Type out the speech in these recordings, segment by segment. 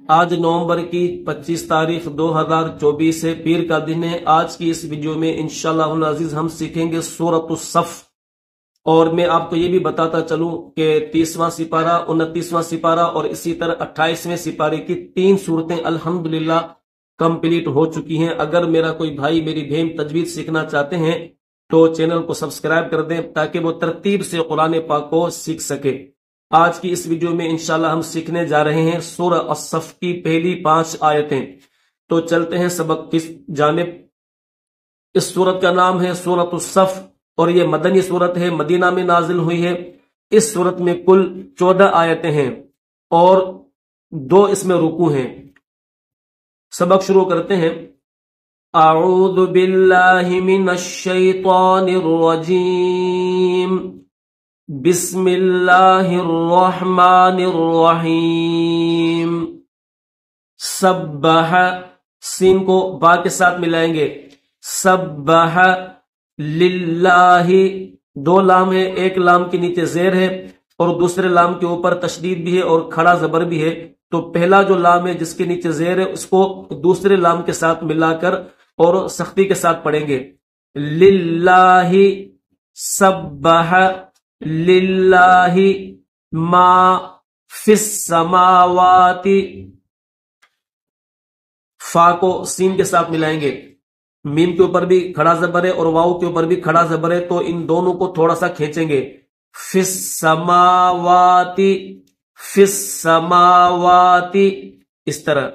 آج نومبر کی 25 تاریخ 2024 ہے، پیر کا دن ہے۔ آج کی اس ویڈیو میں انشاءاللہ العزیز ہم سیکھیں گے سورۃ الصف، اور میں آپ کو یہ بھی بتاتا چلوں کہ 30واں سپارہ، 29واں سپارہ اور اسی طرح 28ویں سپارے کی 3 صورتیں الحمدللہ کمپلیٹ ہو چکی ہیں۔ اگر میرا کوئی بھائی میری بہن تجوید سیکھنا چاہتے ہیں تو چینل کو سبسکرائب کر دیں تاکہ وہ ترتیب سے قرآن پاک کو سیکھ سکے۔ آج کی اس ویڈیو میں انشاءاللہ ہم سیکھنے جا رہے ہیں سورہ الصف کی پہلی 5 آیتیں۔ تو چلتے ہیں سبق کی جانب۔ اس سورت کا نام ہے سورۃ الصف اور یہ مدنی سورت ہے، مدینہ میں نازل ہوئی ہے۔ اس سورت میں کل 14 آیتیں ہیں اور 2 اس میں رکوع ہیں۔ سبق شروع کرتے ہیں۔ اعوذ باللہ من الشیطان الرجیم، بسم اللہ الرحمن الرحیم۔ سبح، سین کو با کے ساتھ ملائیں گے، سبح للہ، 2 لام ہے، ایک لام کے نیچے زیر ہے اور دوسرے لام کے اوپر تشدید بھی ہے اور کھڑا زبر بھی ہے۔ تو پہلا جو لام ہے جس کے نیچے زیر ہے اس کو دوسرے لام کے ساتھ ملا کر اور سختی کے ساتھ پڑھیں گے، للہ سبح للہ ما فی السماوات، فا کو سین کے ساتھ ملائیں گے، میم کے اوپر بھی کھڑا زبر ہے اور واو کے اوپر بھی کھڑا زبر ہے، تو ان دونوں کو تھوڑا سا کھینچیں گے، فی السماوات، فی السماوات، اس طرح،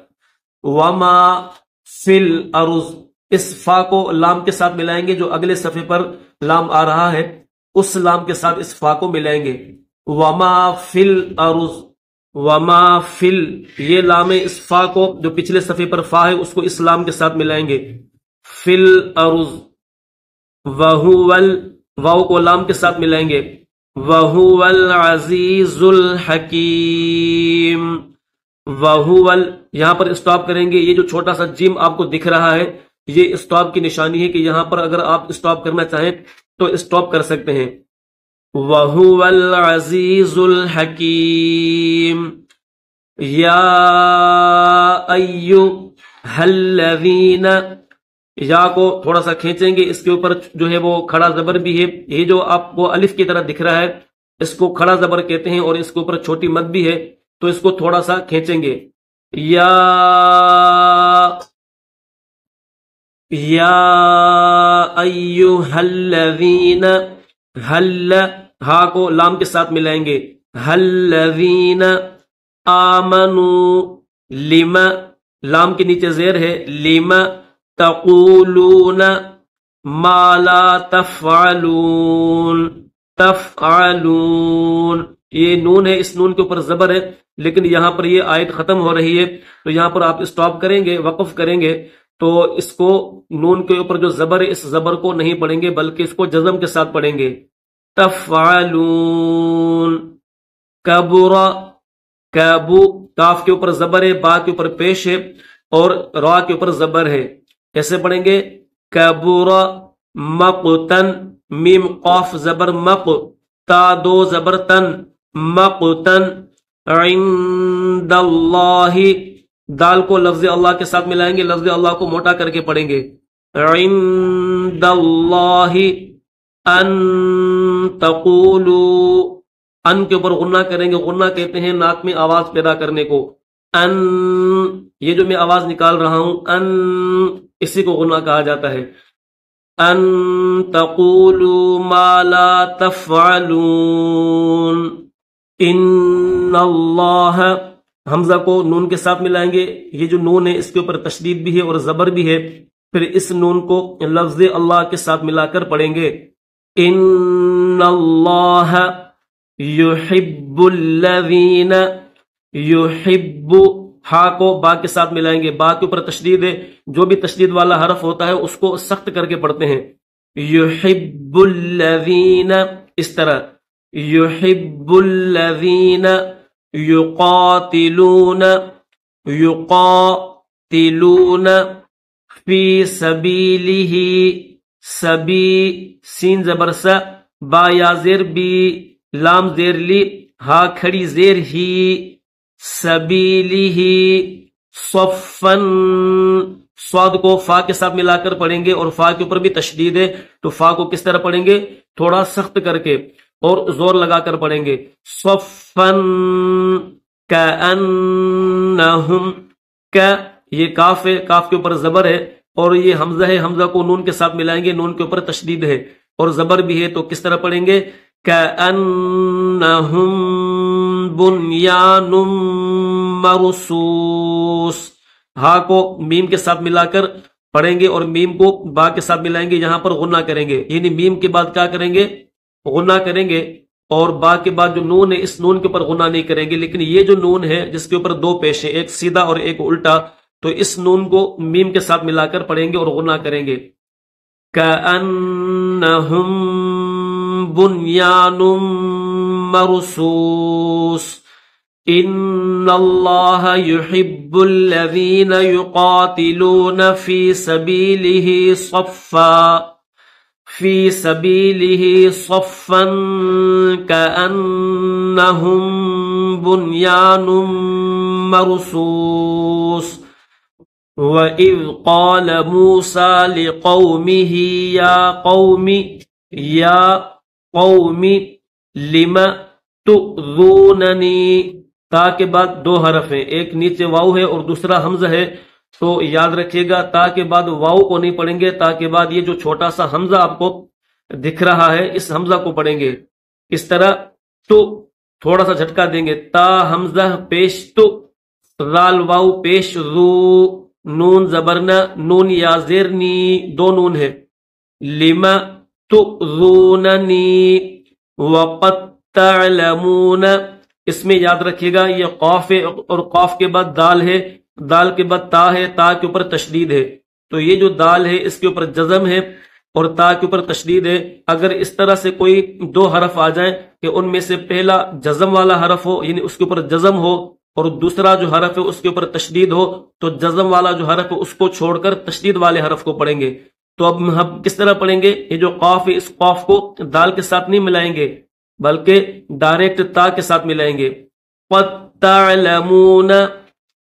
وما فی الارض، اس فا کو لام کے ساتھ ملائیں گے، جو اگلے صفحے پر لام آ رہا ہے اس لام کے ساتھ اس فا کو ملائیں گے، وما فی الارض، وما فی ال، یہ لام ہے، اس فا کو جو پچھلے صفحے پر فا ہے اس کو اس لام کے ساتھ ملائیں گے، فی الارض، وہو ال، واو کو لام کے ساتھ ملائیں گے، وہو العزیز الحکیم، وہو ال، یہاں پر اسٹاپ کریں گے۔ یہ جو چھوٹا سا جیم آپ کو دکھ رہا ہے یہ اسٹاپ کی نشانی ہے کہ یہاں پر اگر آپ اسٹاپ کرنا چاہیں تو اسٹاپ کر سکتے ہیں۔ وہو العزیز الحکیم، یا ایھا الذین، یا کو تھوڑا سا کھینچیں گے، اس کے اوپر جو ہے وہ کھڑا زبر بھی ہے، یہ جو آپ کو الف کی طرح دکھ رہا ہے اس کو کھڑا زبر کہتے ہیں اور اس کے اوپر چھوٹی مد بھی ہے، تو اس کو تھوڑا سا کھینچیں گے، یا ایھا الذین، ہل، ہا کو لام کے ساتھ ملائیں گے، الذین آمنوا، لم، لام کے نیچے زیر ہے، لم تقولون ما لا تفعلون، تفعلون، یہ نون ہے، اس نون کے اوپر زبر ہے لیکن یہاں پر یہ آیت ختم ہو رہی ہے تو یہاں پر آپ اسٹاپ کریں گے، وقف کریں گے، تو اس کو نون کے اوپر جو زبر ہے اس زبر کو نہیں پڑھیں گے بلکہ اس کو جزم کے ساتھ پڑھیں گے، تفعلون، کبر، کبو، کاف کے اوپر زبر ہے، با کے اوپر پیش ہے اور را کے اوپر زبر ہے، کیسے پڑھیں گے، کبر مقتن، میم قاف زبر مق، تا 2 زبر تن، مقتن، عند اللہ، دال کو لفظ اللہ کے ساتھ ملائیں گے، لفظ اللہ کو موٹا کر کے پڑھیں گے، عند اللہ ان تقولوا، ان کے اوپر غنہ کریں گے، غنہ کہتے ہیں ناک میں آواز پیدا کرنے کو، ان، یہ جو میں آواز نکال رہا ہوں ان، اسی کو غنہ کہا جاتا ہے، ان تقولوا ما لا تفعلون، ان اللہ، حمزہ کو نون کے ساتھ ملائیں گے، یہ جو نون ہے اس کے اوپر تشدید بھی ہے اور زبر بھی ہے، پھر اس نون کو لفظ اللہ کے ساتھ ملا کر پڑھیں گے، ان اللہ یحب الذین، یحب، ہا کو با کے ساتھ ملائیں گے، با کے اوپر تشدید ہے، جو بھی تشدید والا حرف ہوتا ہے اس کو سخت کر کے پڑھتے ہیں، یحب الذین، اس طرح، یحب الذین یقاتلون، یقاتلون فی سبیلہ، سبی، سین زبر سا، با یا زیر بی، لام زیر لی، ہا کھڑی زیر ہی، سبیلہ، صفن، صاد کو فا کے ساتھ ملا کر پڑھیں گے اور فا کے اوپر بھی تشدید ہے، تو فا کو کس طرح پڑھیں گے؟ تھوڑا سخت کر کے اور زور لگا کر پڑھیں گے. صفن کأنہم، کا یہ کاف ہے، کاف کے اوپر زبر ہے، اور یہ حمزہ ہے، حمزہ کو نون کے ساتھ ملائیں گے، نون کے اوپر تشدید ہے اور زبر بھی ہے، تو کس طرح پڑھیں گے؟ کأنہم بنیان مرصوص. ہا کو میم کے ساتھ ملا کر پڑھیں گے اور میم کو با کے ساتھ ملائیں گے، یہاں پر غنہ کریں گے، یعنی میم کے بعد کیا کریں گے؟ غنہ کریں گے، اور با کے بعد جو نون ہے اس نون کے اوپر غنہ نہیں کریں گے، لیکن یہ جو نون ہے جس کے اوپر دو پیش ہے، ایک سیدھا اور ایک الٹا، تو اس نون کو میم کے ساتھ ملا کر پڑھیں گے اور غنہ کریں گے. کأنہم بنیان مرصوص. ان اللہ یحب الذین یقاتلون فی سبیلہ صفا کأنہم بنیان مرصوص. وَإِذْ قَالَ مُوسَى لِقَوْمِهِ يَا قَوْمِ لِمَ تُؤْذُونَنِي. تا کے بعد دو حرف ہیں، ایک نیچے واؤ ہے اور دوسرا حمزہ ہے، تو یاد رکھیے گا تا کے بعد واؤ کو نہیں پڑھیں گے، تا کے بعد یہ جو چھوٹا سا حمزہ آپ کو دکھ رہا ہے اس حمزہ کو پڑھیں گے. اس طرح تو تھوڑا سا جھٹکا دیں گے، تا حمزہ پیش تو، رال واؤ پیش رو، نون زبرنا، نون یا زیرنی، دو نون ہے. لما تؤذوننی وقد تعلمون، اس میں یاد رکھیے گا یہ قاف ہے اور قاف کے بعد دال ہے، دال کے بعد تا ہے، تا کے اوپر تشدید ہے، تو یہ جو دال ہے اس کے اوپر جزم ہے اور تا کے اوپر تشدید ہے. اگر اس طرح سے کوئی دو حرف آ جائیں کہ ان میں سے پہلا جزم والا حرف ہو، یعنی اس کے اوپر جزم ہو، اور دوسرا جو حرف ہے اس کے اوپر تشدید ہو، تو جزم والا جو حرف ہے اس کو چھوڑ کر تشدید والے حرف کو پڑھیں گے. تو اب ہم کس طرح پڑھیں گے؟ یہ جو قاف ہے اس قاف کو دال کے ساتھ نہیں ملائیں گے بلکہ ڈائریکٹ تا کے ساتھ ملائیں گے. قد تعلمون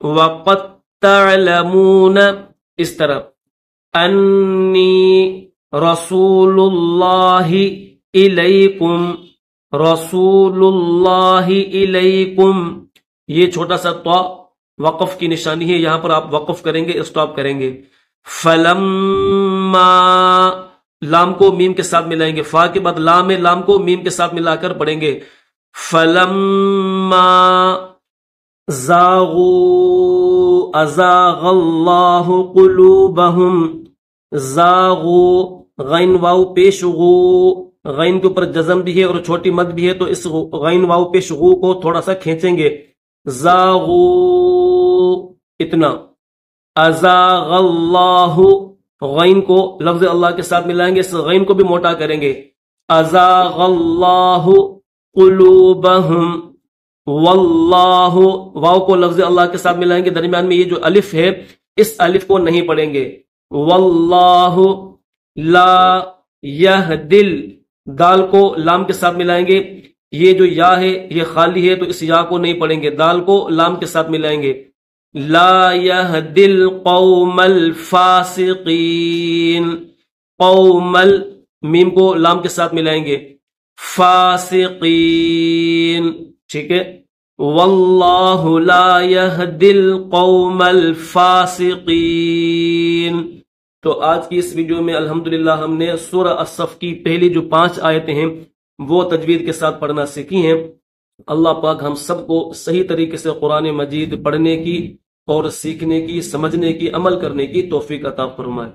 وقد تعلمون، اس طرح. انی رسول اللہ الیکم، رسول اللہ الیکم، یہ چھوٹا سا تو وقف کی نشانی ہے، یہاں پر آپ وقف کریں گے، اسٹاپ کریں گے. فلما، لام کو میم کے ساتھ ملائیں گے، فا کے بعد لام ہے، لام کو میم کے ساتھ ملا کر پڑھیں گے. فلما زاغوا ازاغ اللہ قلوبہم. زاغوا، غین واو پیش غو، غین کے اوپر جزم بھی ہے اور چھوٹی مد بھی ہے، تو اس غین واو پیش غو کو تھوڑا سا کھینچیں گے. زاغوا، اتنا. ازاغ اللہ، غین کو لفظ اللہ کے ساتھ ملائیں گے، اس غین کو بھی موٹا کریں گے. ازاغ اللہ قلوبہم. واللہ، واو کو لفظ اللہ کے ساتھ ملائیں گے، درمیان میں یہ جو الف ہے اس الف کو نہیں پڑھیں گے. واللہ لا یہدل، دال کو لام کے ساتھ ملائیں گے، یہ جو یا ہے یہ خالی ہے تو اس یا کو نہیں پڑھیں گے، دال کو لام کے ساتھ ملائیں گے. لا یہدی القوم الفاسقین، قوم میم کو لام کے ساتھ ملائیں گے، فاسقین، ٹھیک ہے. واللہ لا یہدی القوم الفاسقین. تو آج کی اس ویڈیو میں الحمدللہ ہم نے سورہ الصف کی پہلی جو 5 آیتیں ہیں وہ تجوید کے ساتھ پڑھنا سیکھی ہیں. اللہ پاک ہم سب کو صحیح طریقے سے قرآن مجید پڑھنے کی اور سیکھنے کی، سمجھنے کی، عمل کرنے کی توفیق عطا فرمائے.